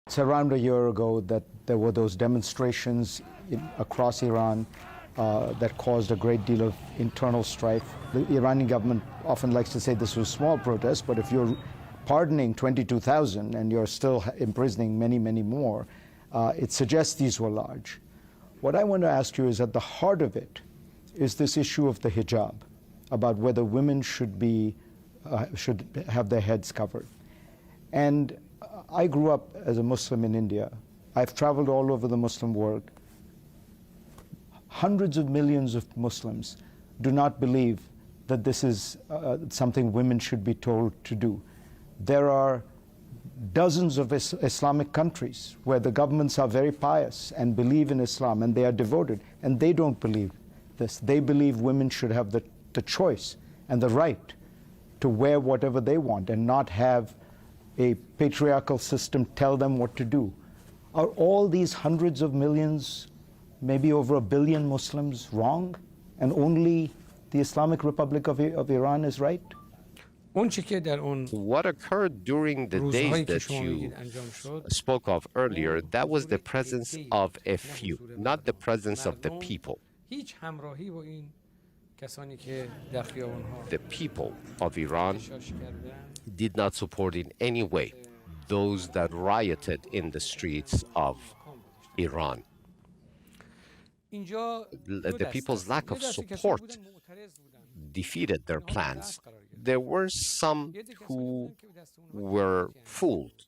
It's around a year ago that there were those demonstrations across Iran that caused a great deal of internal strife. The Iranian government often likes to say this was small protests, but if you're pardoning 22,000 and you're still imprisoning many, many more, it suggests these were large. What I want to ask you is, at the heart of it is this issue of the hijab, about whether women should have their heads covered. And I grew up as a Muslim in India. I've traveled all over the Muslim world. Hundreds of millions of Muslims do not believe that this is something women should be told to do. There are dozens of Islamic countries where the governments are very pious and believe in Islam and they are devoted, and they don't believe this. They believe women should have the choice and the right to wear whatever they want and not have a patriarchal system tell them what to do. Are all these hundreds of millions, maybe over 1 billion Muslims, wrong? And only the Islamic Republic of Iran is right? What occurred during the days that you spoke of earlier, that was the presence of a few, not the presence of the people. The people of Iran did not support in any way those that rioted in the streets of Iran. The people's lack of support defeated their plans. There were some who were fooled.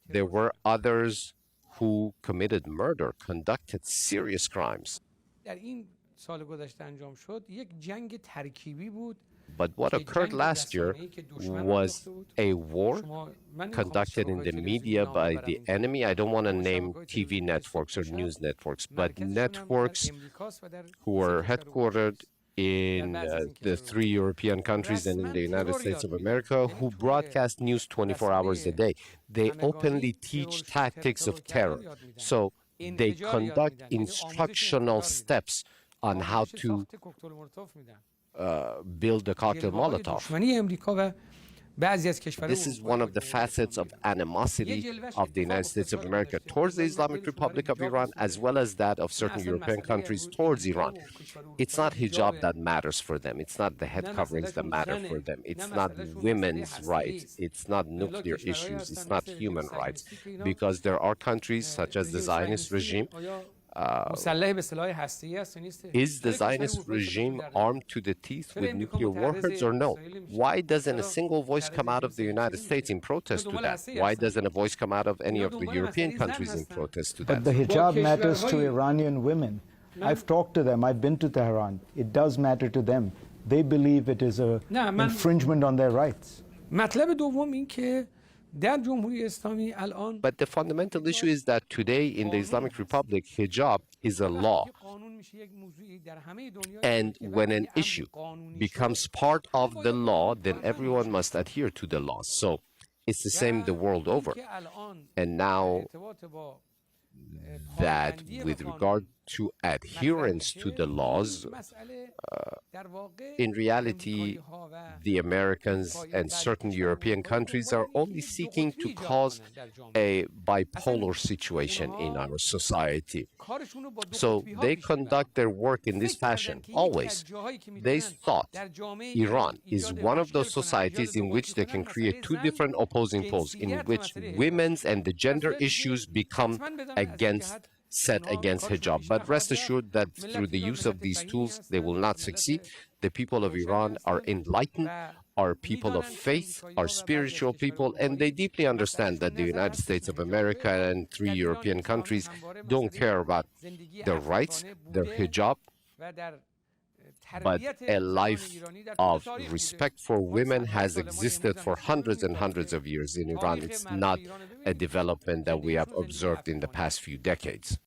There were others who committed murder, conducted serious crimes. But what occurred last year was a war conducted in the media by the enemy. I don't want to name TV networks or news networks, but networks who were headquartered in the 3 European countries and in the United States of America, who broadcast news 24 hours a day. They openly teach tactics of terror. So they conduct instructional steps on how to build a cocktail Molotov. This is one of the facets of animosity of the United States of America towards the Islamic Republic of Iran, as well as that of certain European countries towards Iran. It's not hijab that matters for them. It's not the head coverings that matter for them. It's not women's rights. It's not nuclear issues. It's not human rights. Because there are countries such as the Zionist regime. Is the Zionist regime armed to the teeth with nuclear warheads or no? Why doesn't a single voice come out of the United States in protest to that? Why doesn't a voice come out of any of the European countries in protest to that? But the hijab matters to Iranian women. I've talked to them. I've been to Tehran. It does matter to them. They believe it is an infringement on their rights. But the fundamental issue is that today in the Islamic Republic, hijab is a law. And when an issue becomes part of the law, then everyone must adhere to the law. So it's the same the world over. And now that with regard to adherence to the laws, in reality, the Americans and certain European countries are only seeking to cause a bipolar situation in our society. So they conduct their work in this fashion, always. They thought Iran is one of those societies in which they can create two different opposing poles, in which women's and the gender issues become set against hijab. But rest assured that through the use of these tools, they will not succeed. The people of Iran are enlightened, are people of faith, are spiritual people, and they deeply understand that the United States of America and 3 European countries don't care about their rights, their hijab, but a life of respect for women has existed for hundreds and hundreds of years in Iran. It's not a development that we have observed in the past few decades.